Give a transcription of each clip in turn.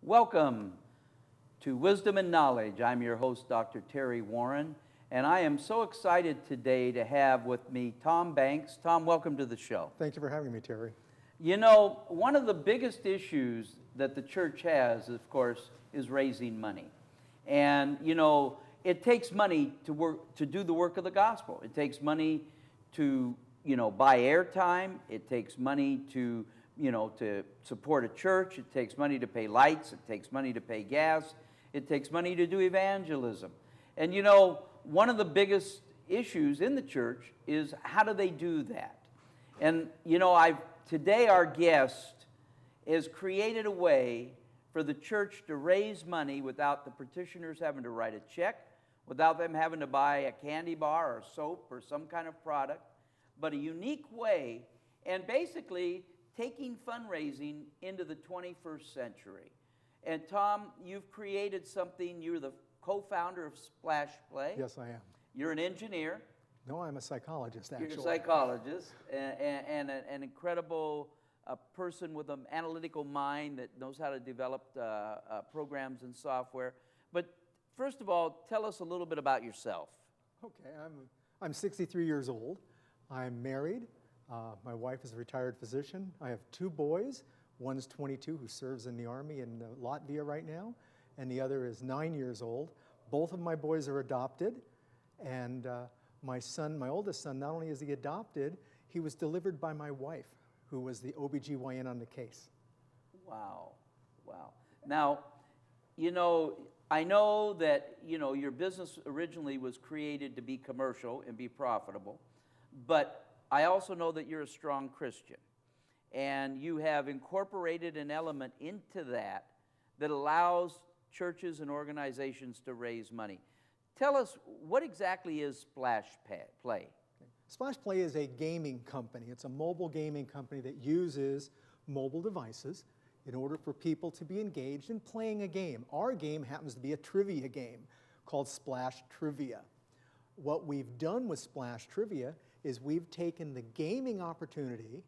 Welcome to Wisdom and Knowledge. I'm your host, Dr. Terry Warren, and I am so excited today to have with me Tom Banks. Tom, welcome to the show. Thank you for having me, Terry. You know, one of the biggest issues that the church has, of course, is raising money. And, you know, it takes money to do the work of the gospel. It takes money to, buy airtime. It takes money to support a church. It takes money to pay lights. It takes money to pay gas. It takes money to do evangelism. And one of the biggest issues in the church is how do they do that? And today our guest has created a way for the church to raise money without the petitioners having to write a check, without them having to buy a candy bar or soap or some kind of product, but a unique way, and basically taking fundraising into the 21st century. And Tom, you've created something. You're the co-founder of Splash Play. Yes, I am. You're an engineer. No, I'm a psychologist, actually. You're a psychologist and an incredible person with an analytical mind that knows how to develop programs and software. But first of all, tell us a little bit about yourself. Okay, I'm 63 years old. I'm married. My wife is a retired physician. I have two boys. One's 22 who serves in the Army in Latvia right now, and the other is 9 years old. Both of my boys are adopted, and my oldest son, not only is he adopted, he was delivered by my wife, who was the OBGYN on the case. Wow. Now, I know that, your business originally was created to be commercial and be profitable, but I also know that you're a strong Christian, and you have incorporated an element into that allows churches and organizations to raise money. Tell us, what exactly is Splash Play? Splash Play is a gaming company. It's a mobile gaming company that uses mobile devices in order for people to be engaged in playing a game. Our game happens to be a trivia game called Splash Trivia. What we've done with Splash Trivia is we've taken the gaming opportunity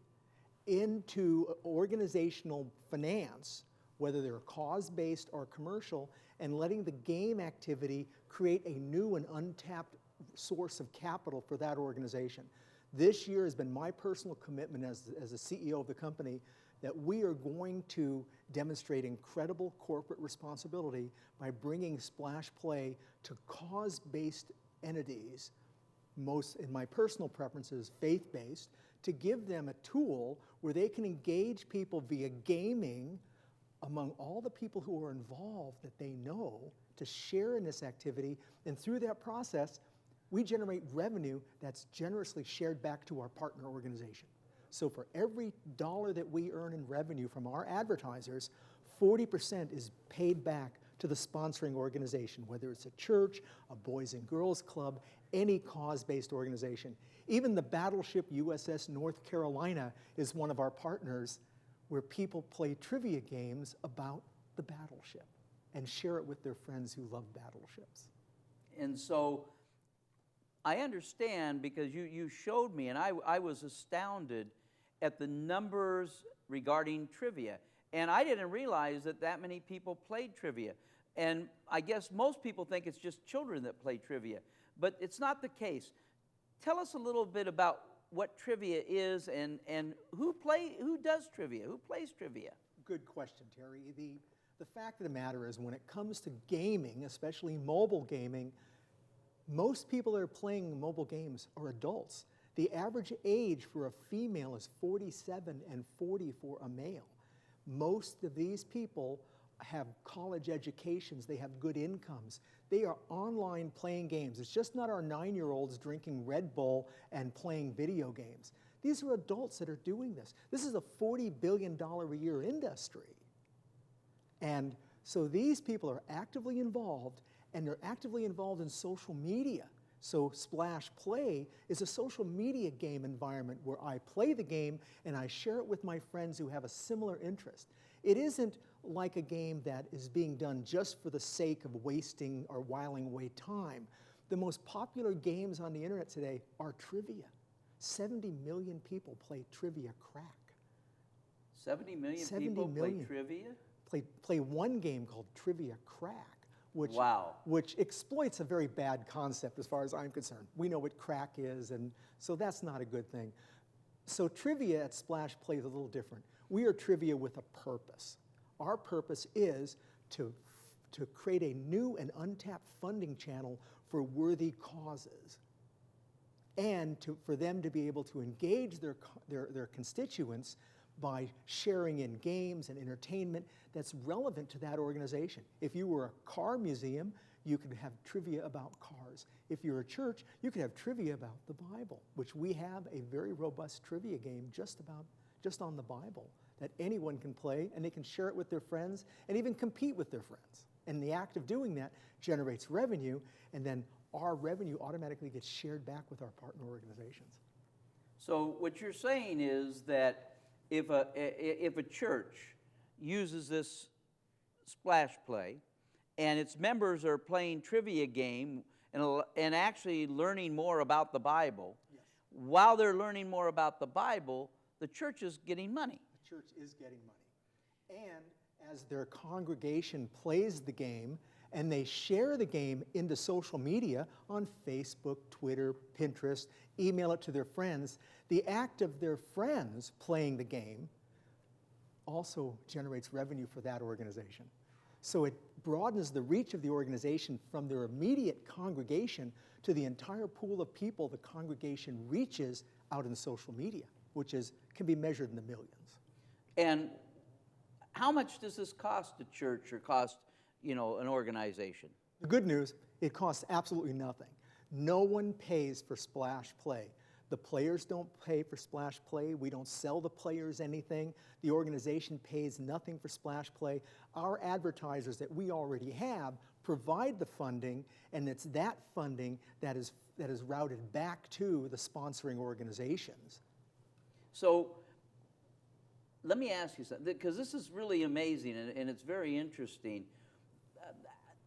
into organizational finance, whether they're cause-based or commercial, and letting the game activity create a new and untapped source of capital for that organization. This year has been my personal commitment as the CEO of the company that we are going to demonstrate incredible corporate responsibility by bringing Splash Play to cause-based entities, most, in my personal preferences, faith-based, to give them a tool where they can engage people via gaming among all the people who are involved that they know to share in this activity. And through that process, we generate revenue that's generously shared back to our partner organization. So for every dollar that we earn in revenue from our advertisers, 40% is paid back to the sponsoring organization, whether it's a church, a Boys and Girls Club, any cause-based organization. Even the battleship USS North Carolina is one of our partners, where people play trivia games about the battleship and share it with their friends who love battleships. And so I understand, because you showed me, and I was astounded at the numbers regarding trivia. And I didn't realize that many people played trivia. And I guess most people think it's just children that play trivia, but it's not the case. Tell us a little bit about what trivia is and who does trivia, who plays trivia? Good question, Terry. The fact of the matter is, when it comes to gaming, especially mobile gaming, most people that are playing mobile games are adults. The average age for a female is 47 and 40 for a male. Most of these people have college educations, they have good incomes. They are online playing games. It's just not our 9-year-olds drinking Red Bull and playing video games. These are adults that are doing this. This is a $40 billion a year industry. And so these people are actively involved, and they're actively involved in social media. So Splash Play is a social media game environment where I play the game and I share it with my friends who have a similar interest. It isn't like a game that is being done just for the sake of wasting or whiling away time. The most popular games on the internet today are trivia. 70 million people play trivia crack. 70 million people play trivia? play one game called Trivia Crack, which, Wow. which exploits a very bad concept as far as I'm concerned. We know what crack is, and so that's not a good thing. So trivia at Splash Play is a little different. We are trivia with a purpose. Our purpose is to create a new and untapped funding channel for worthy causes, and for them to be able to engage their constituents by sharing in games and entertainment that's relevant to that organization. If you were a car museum, you could have trivia about cars. If you're a church, you could have trivia about the Bible, which we have a very robust trivia game just on the Bible that anyone can play, and they can share it with their friends and even compete with their friends. And the act of doing that generates revenue, and then our revenue automatically gets shared back with our partner organizations. So what you're saying is that if a church uses this Splash Play and its members are playing trivia game and actually learning more about the Bible, Yes. while they're learning more about the Bible, the church is getting money. The church is getting money. And as their congregation plays the game and they share the game into social media on Facebook, Twitter, Pinterest, email it to their friends, the act of their friends playing the game also generates revenue for that organization. So it broadens the reach of the organization from their immediate congregation to the entire pool of people the congregation reaches out in social media, which can be measured in the millions. And how much does this cost a church or cost, an organization? The good news, it costs absolutely nothing. No one pays for Splash Play. The players don't pay for Splash Play. We don't sell the players anything. The organization pays nothing for Splash Play. Our advertisers that we already have provide the funding, and it's that funding that is routed back to the sponsoring organizations. So let me ask you something, because this is really amazing and it's very interesting.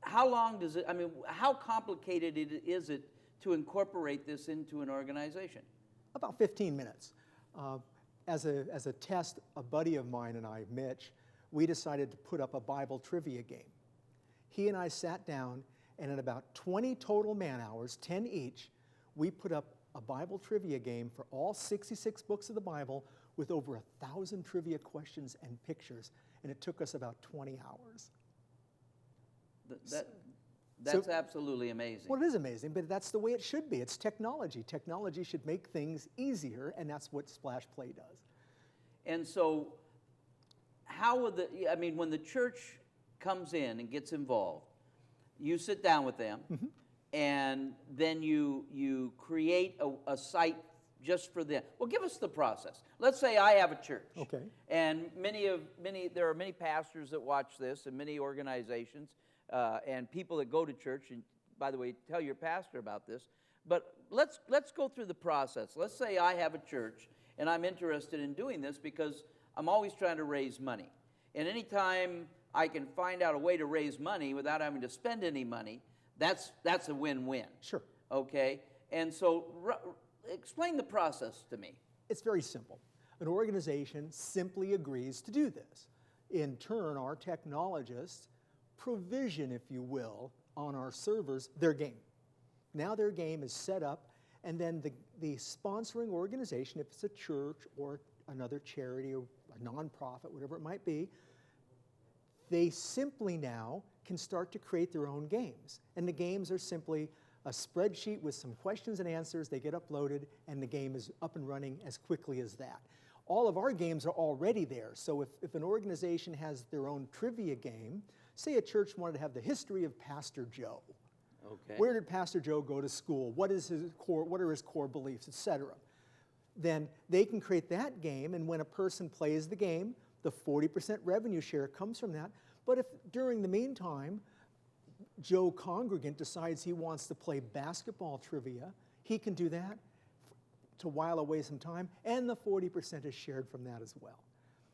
How long does it, how complicated is it to incorporate this into an organization? About 15 minutes. As a test, a buddy of mine and I, Mitch, we decided to put up a Bible trivia game. He and I sat down, and in about 20 total man hours, 10 each, we put up a Bible trivia game for all 66 books of the Bible with over 1,000 trivia questions and pictures, and it took us about 20 hours. That's absolutely amazing. Well, it is amazing, but that's the way it should be. It's technology. Technology should make things easier, and that's what Splash Play does. And so when the church comes in and gets involved, you sit down with them, Mm-hmm. and then you create a site just for them. Well, give us the process. Let's say I have a church. Okay. And there are many pastors that watch this, and many organizations, and people that go to church. And by the way, tell your pastor about this. But let's go through the process. Let's say I have a church, and I'm interested in doing this because I'm always trying to raise money. And anytime I can find out a way to raise money without having to spend any money, that's a win-win. Sure. Okay? And so explain the process to me. It's very simple. An organization simply agrees to do this. In turn, our technologists provision, if you will, on our servers their game. Now their game is set up, and then the sponsoring organization, if it's a church or another charity or a nonprofit, whatever it might be, they simply now can start to create their own games. And the games are simply a spreadsheet with some questions and answers. They get uploaded, and the game is up and running as quickly as that. All of our games are already there. So if an organization has their own trivia game, say a church wanted to have the history of Pastor Joe. Okay. Where did Pastor Joe go to school? What are his core beliefs, etc. Then they can create that game, and when a person plays the game, the 40% revenue share comes from that. But if during the meantime, Joe congregant decides he wants to play basketball trivia, he can do that to while away some time, and the 40% is shared from that as well.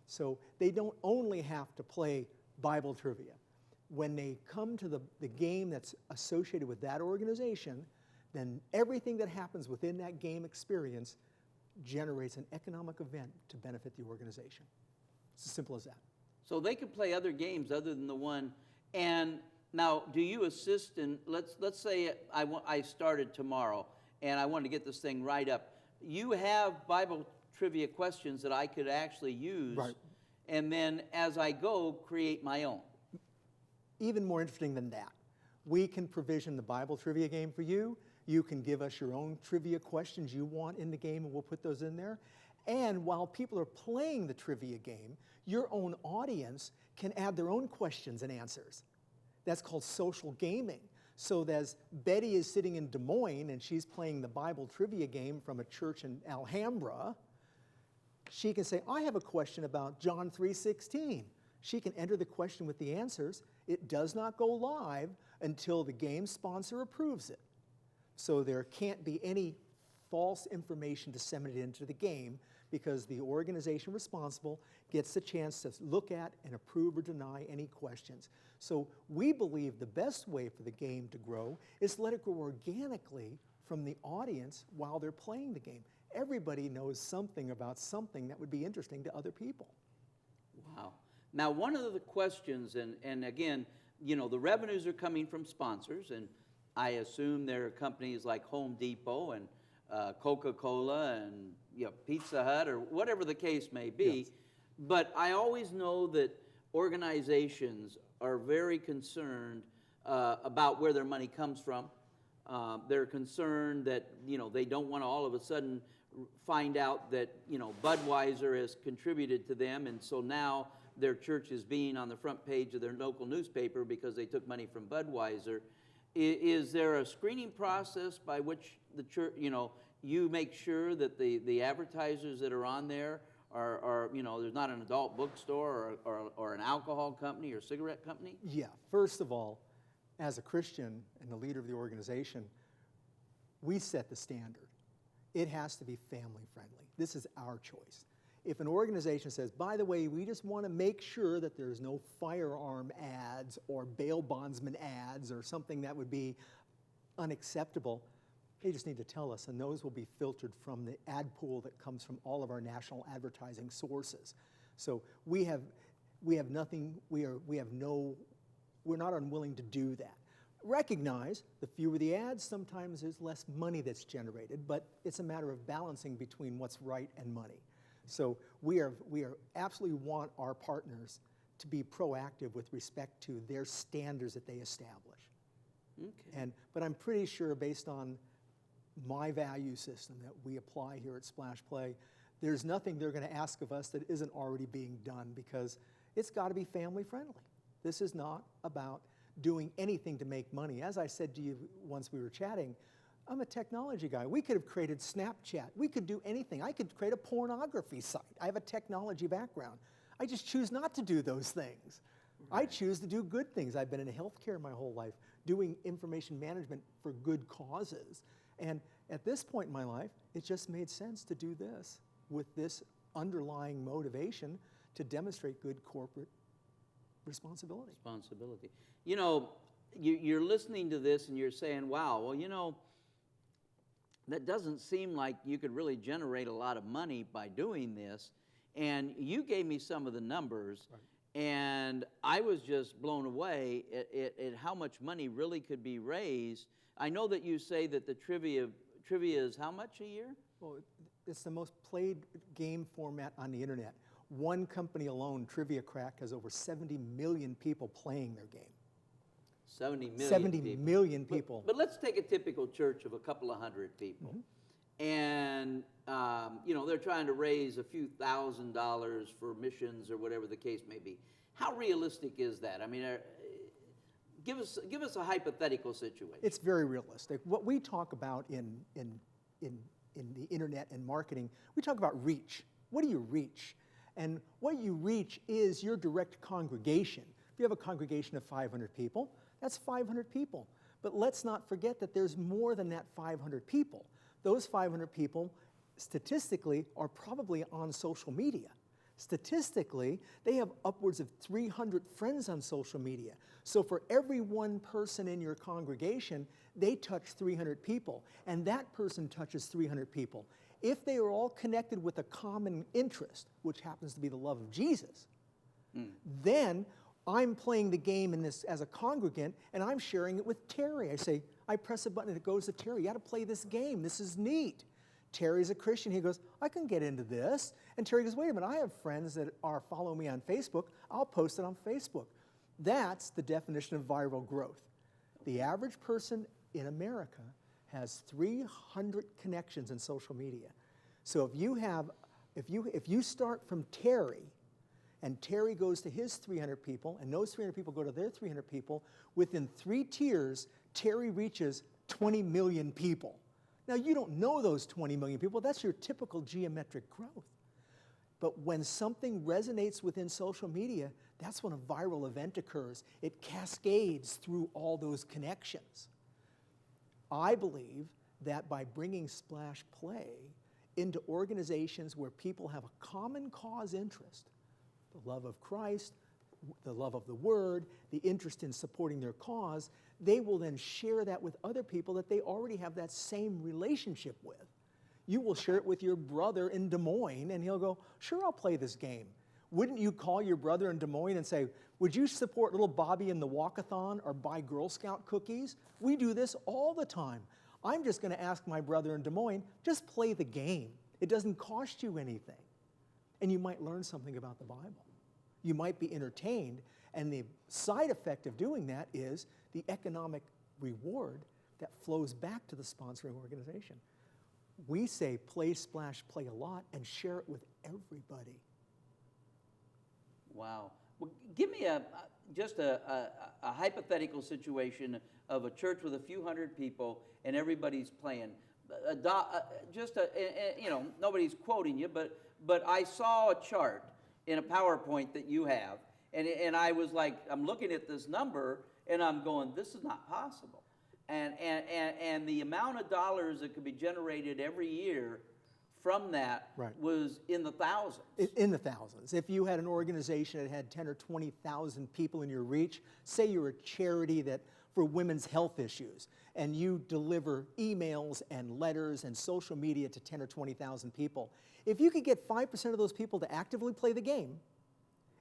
So they don't only have to play Bible trivia. When they come to the game that's associated with that organization, then everything that happens within that game experience generates an economic event to benefit the organization. It's as simple as that. So they can play other games other than the one. And now, do you assist in, let's say I started tomorrow and I wanted to get this thing right up. You have Bible trivia questions that I could actually use, Right. and then as I go, create my own. Even more interesting than that, we can provision the Bible trivia game for you. You can give us your own trivia questions you want in the game, and we'll put those in there. And while people are playing the trivia game, your own audience can add their own questions and answers. That's called social gaming. So as Betty is sitting in Des Moines and she's playing the Bible trivia game from a church in Alhambra, she can say, I have a question about John 3:16. She can enter the question with the answers. It does not go live until the game sponsor approves it. So there can't be any false information disseminated into the game because the organization responsible gets the chance to look at and approve or deny any questions. So we believe the best way for the game to grow is to let it grow organically from the audience while they're playing the game. Everybody knows something about something that would be interesting to other people. Wow. Now, one of the questions, and again, you know, the revenues are coming from sponsors, and I assume there are companies like Home Depot and Coca-Cola and Pizza Hut or whatever the case may be. Yes. But I always know that organizations are very concerned about where their money comes from. They're concerned that, you know, they don't want to all of a sudden find out that, you know, Budweiser has contributed to them, and so now their church is being on the front page of their local newspaper because they took money from Budweiser. Is there a screening process by which the church, you know, you make sure that the advertisers that are on there are you know, there's not an adult bookstore or an alcohol company or cigarette company? Yeah, first of all, as a Christian and the leader of the organization, we set the standard. It has to be family friendly. This is our choice. If an organization says, by the way, we just want to make sure that there's no firearm ads or bail bondsman ads or something that would be unacceptable, they just need to tell us, and those will be filtered from the ad pool that comes from all of our national advertising sources. So we're not unwilling to do that. Recognize the fewer the ads, sometimes there's less money that's generated, but it's a matter of balancing between what's right and money. So we absolutely want our partners to be proactive with respect to their standards that they establish. Okay. But I'm pretty sure, based on my value system that we apply here at Splash Play, there's nothing they're going to ask of us that isn't already being done, because it's got to be family friendly. This is not about doing anything to make money. As I said to you once we were chatting, I'm a technology guy. We could have created Snapchat. We could do anything. I could create a pornography site. I have a technology background. I just choose not to do those things. Right. I choose to do good things. I've been in healthcare my whole life, doing information management for good causes. And at this point in my life, it just made sense to do this with this underlying motivation to demonstrate good corporate responsibility. You know, you're listening to this and you're saying, wow, well, you know, that doesn't seem like you could really generate a lot of money by doing this. And you gave me some of the numbers, right, and I was just blown away at how much money really could be raised. I know that you say that the trivia is how much a year? Well, it's the most played game format on the internet. One company alone, Trivia Crack, has over 70 million people playing their game. 70 million people. But let's take a typical church of a couple of hundred people. Mm-hmm. And, you know, they're trying to raise a few $1,000s for missions or whatever the case may be. How realistic is that? I mean, give us a hypothetical situation. It's very realistic. What we talk about in the internet and marketing, we talk about reach. What do you reach? And what you reach is your direct congregation. If you have a congregation of 500 people, that's 500 people. But let's not forget that there's more than that 500 people. Those 500 people, statistically, are probably on social media. Statistically, they have upwards of 300 friends on social media. So for every one person in your congregation, they touch 300 people, and that person touches 300 people. If they are all connected with a common interest, which happens to be the love of Jesus, Then I'm playing the game in this as a congregant, and I'm sharing it with Terry. I press a button and it goes to Terry. You got to play this game. This is neat. Terry's a Christian. He goes, I can get into this. And Terry goes, wait a minute, I have friends that are following me on Facebook. I'll post it on Facebook. That's the definition of viral growth. The average person in America has 300 connections in social media. So if you start from Terry, and Terry goes to his 300 people, and those 300 people go to their 300 people, within 3 tiers, Terry reaches 20 million people. Now, you don't know those 20 million people. That's your typical geometric growth. But when something resonates within social media, that's when a viral event occurs. It cascades through all those connections. I believe that by bringing Splash Play into organizations where people have a common cause interest, the love of Christ, the love of the Word, the interest in supporting their cause, they will then share that with other people that they already have that same relationship with. You will share it with your brother in Des Moines, and he'll go, sure, I'll play this game. Wouldn't you call your brother in Des Moines and say, would you support little Bobby in the walkathon or buy Girl Scout cookies? We do this all the time. I'm just going to ask my brother in Des Moines, just play the game. It doesn't cost you anything. And you might learn something about the Bible. You might be entertained, and the side effect of doing that is the economic reward that flows back to the sponsoring organization. We say play, splash, play a lot, and share it with everybody. Wow. Well, give me just a hypothetical situation of a church with a few hundred people and everybody's playing. Nobody's quoting you, but I saw a chart in a PowerPoint that you have, and I was like, I'm looking at this number, and I'm going, this is not possible. And the amount of dollars that could be generated every year from that was in the thousands. In the thousands. If you had an organization that had 10 or 20,000 people in your reach, say you're a charity that for women's health issues, and you deliver emails and letters and social media to 10 or 20,000 people, if you could get 5% of those people to actively play the game,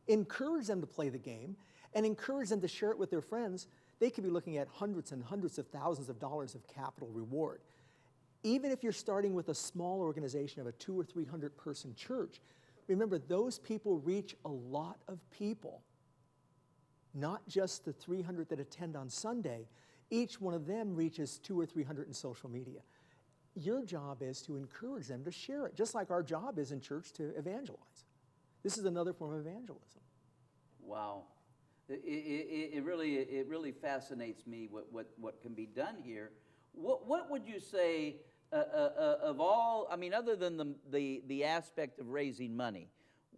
encourage them to play the game, and encourage them to share it with their friends, they could be looking at hundreds and hundreds of thousands of dollars of capital reward. Even if you're starting with a small organization of a 200 or 300 person church, remember those people reach a lot of people, not just the 300 that attend on Sunday. Each one of them reaches 200 or 300 in social media. Your job is to encourage them to share it, just like our job is in church to evangelize. This is another form of evangelism. Wow. It really fascinates me what can be done here. What would you say of all? I mean, other than the aspect of raising money,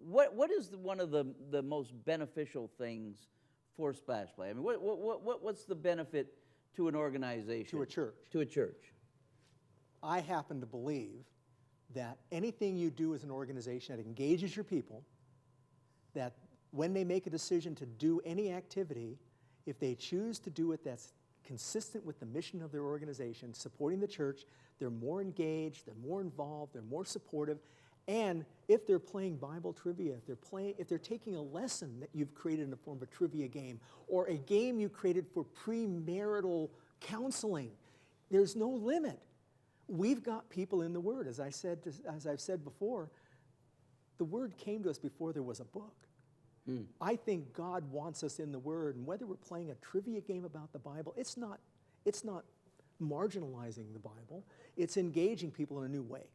what is one of the most beneficial things for Splash Play? I mean, what's the benefit to an organization? To a church. To a church. I happen to believe that anything you do as an organization that engages your people, that when they make a decision to do any activity, if they choose to do it that's consistent with the mission of their organization, supporting the church, they're more engaged, they're more involved, they're more supportive, and if they're playing Bible trivia, if they're taking a lesson that you've created in the form of a trivia game, or a game you created for premarital counseling, there's no limit. We've got people in the Word. As I've said before, the Word came to us before there was a book. I think God wants us in the Word, and whether we're playing a trivia game about the Bible, it's not marginalizing the Bible. It's engaging people in a new way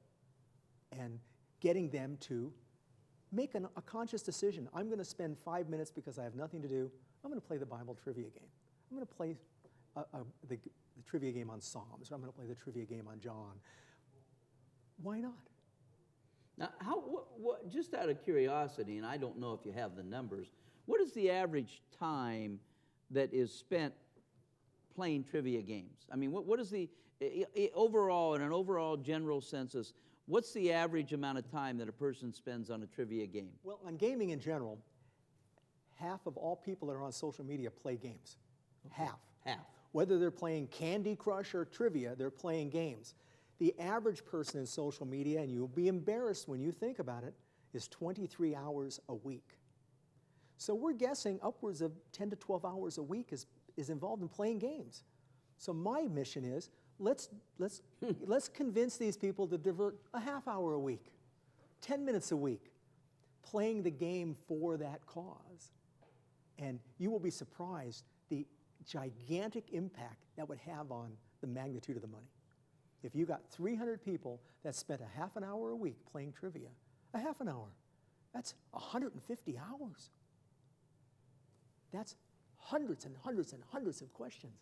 and getting them to make a conscious decision. I'm going to spend 5 minutes because I have nothing to do. I'm going to play the Bible trivia game. I'm going to play the trivia game on Psalms, or I'm going to play the trivia game on John. Why not? Now, just out of curiosity, and I don't know if you have the numbers, what is the average time that is spent playing trivia games? I mean, what is the, overall, in an overall general census, what's the average amount of time that a person spends on a trivia game? Well, on gaming in general, half of all people that are on social media play games. Okay. Half. Whether they're playing Candy Crush or trivia, they're playing games. The average person in social media, and you'll be embarrassed when you think about it, is 23 hours a week. So we're guessing upwards of 10 to 12 hours a week is involved in playing games. So my mission is, let's convince these people to divert a half hour a week, 10 minutes a week, playing the game for that cause. And you will be surprised the gigantic impact that would have on the magnitude of the money. If you got 300 people that spent a half an hour a week playing trivia, a half an hour, that's 150 hours. That's hundreds and hundreds and hundreds of questions.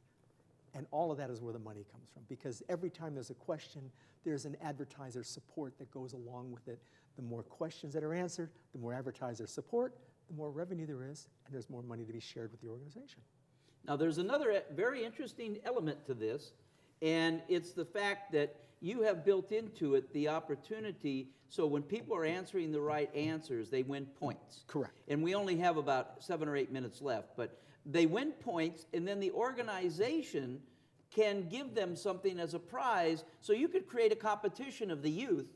And all of that is where the money comes from, because every time there's a question, there's an advertiser support that goes along with it. The more questions that are answered, the more advertiser support, the more revenue there is, and there's more money to be shared with the organization. Now, there's another very interesting element to this, and it's the fact that you have built into it the opportunity, so when people are answering the right answers, they win points. Correct. And we only have about 7 or 8 minutes left, but they win points, and then the organization can give them something as a prize, so you could create a competition of the youth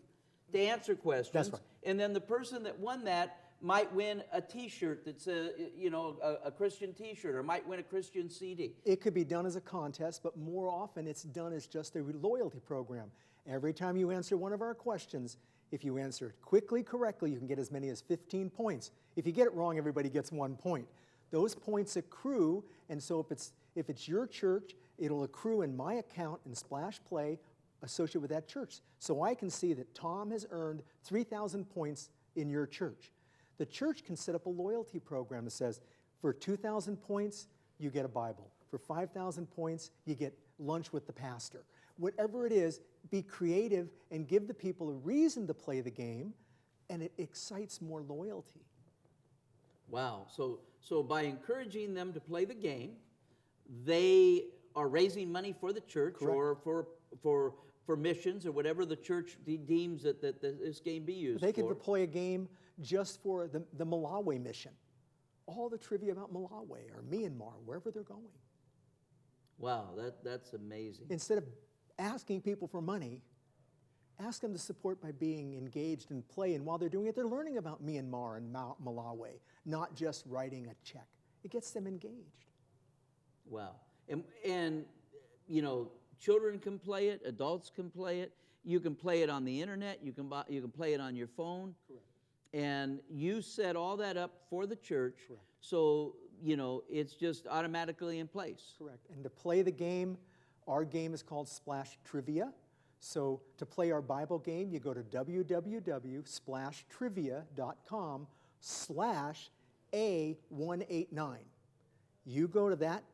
to answer questions. That's right. And then the person that won that might win a T-shirt that's a Christian T-shirt, or might win a Christian CD. It could be done as a contest, but more often it's done as just a loyalty program. Every time you answer one of our questions, if you answer it quickly, correctly, you can get as many as 15 points. If you get it wrong, everybody gets 1 point. Those points accrue, and so if it's your church, it'll accrue in my account in Splash Play associated with that church. So I can see that Tom has earned 3,000 points in your church. The church can set up a loyalty program that says, for 2,000 points, you get a Bible. For 5,000 points, you get lunch with the pastor. Whatever it is, be creative and give the people a reason to play the game, and it excites more loyalty. Wow. So by encouraging them to play the game, they are raising money for the church. Correct. Or for missions or whatever the church deems that this game be used for. They could play a game just for the Malawi mission. All the trivia about Malawi or Myanmar, wherever they're going. Wow, that's amazing. Instead of asking people for money, ask them to support by being engaged in play. And while they're doing it, they're learning about Myanmar and Malawi, not just writing a check. It gets them engaged. Wow. And you know, children can play it, adults can play it. You can play it on the internet. You can play it on your phone. Correct. And you set all that up for the church. Correct. So, you know, it's just automatically in place. Correct. And to play the game, our game is called Splash Trivia. So to play our Bible game, you go to www.splashtrivia.com/A189. You go to that,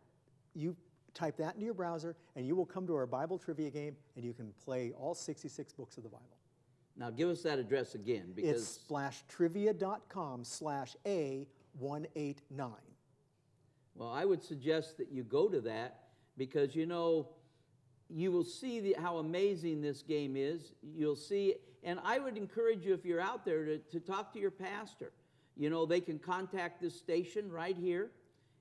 you type that into your browser, and you will come to our Bible trivia game, and you can play all 66 books of the Bible. Now give us that address again, because it's splashtrivia.com/A189. Well, I would suggest that you go to that, because you know, you will see how amazing this game is. You'll see, and I would encourage you, if you're out there, to talk to your pastor. You know, they can contact this station right here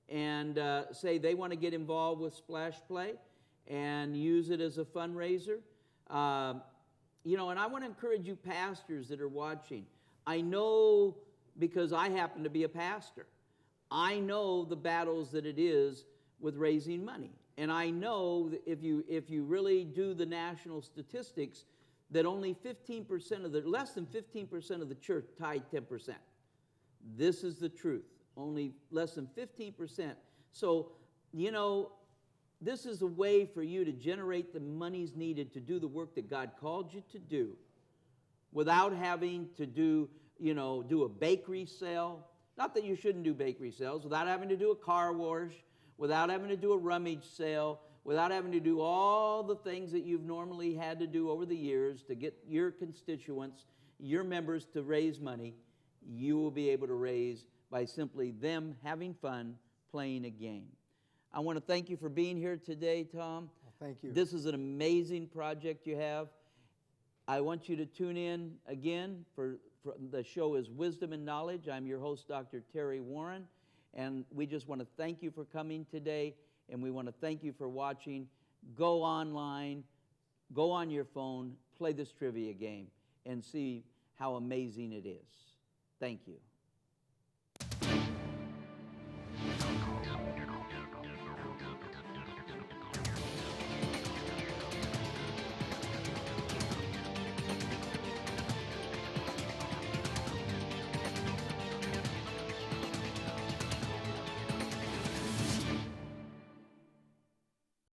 and say they want to get involved with Splash Play and use it as a fundraiser. You know, and I want to encourage you pastors that are watching. I know, because I happen to be a pastor, I know the battles that it is with raising money. And I know that if you really do the national statistics, that only 15% of less than 15% of the church tithe 10%. This is the truth. Only less than 15%. So, you know, this is a way for you to generate the monies needed to do the work that God called you to do, without having to do a bakery sale. Not that you shouldn't do bakery sales, without having to do a car wash, without having to do a rummage sale, without having to do all the things that you've normally had to do over the years to get your constituents, your members to raise money. You will be able to raise by simply them having fun playing a game. I want to thank you for being here today, Tom. Well, thank you. This is an amazing project you have. I want you to tune in again for the show is Wisdom and Knowledge. I'm your host, Dr. Terry Warren, and we just want to thank you for coming today, and we want to thank you for watching. Go online, go on your phone, play this trivia game, and see how amazing it is. Thank you.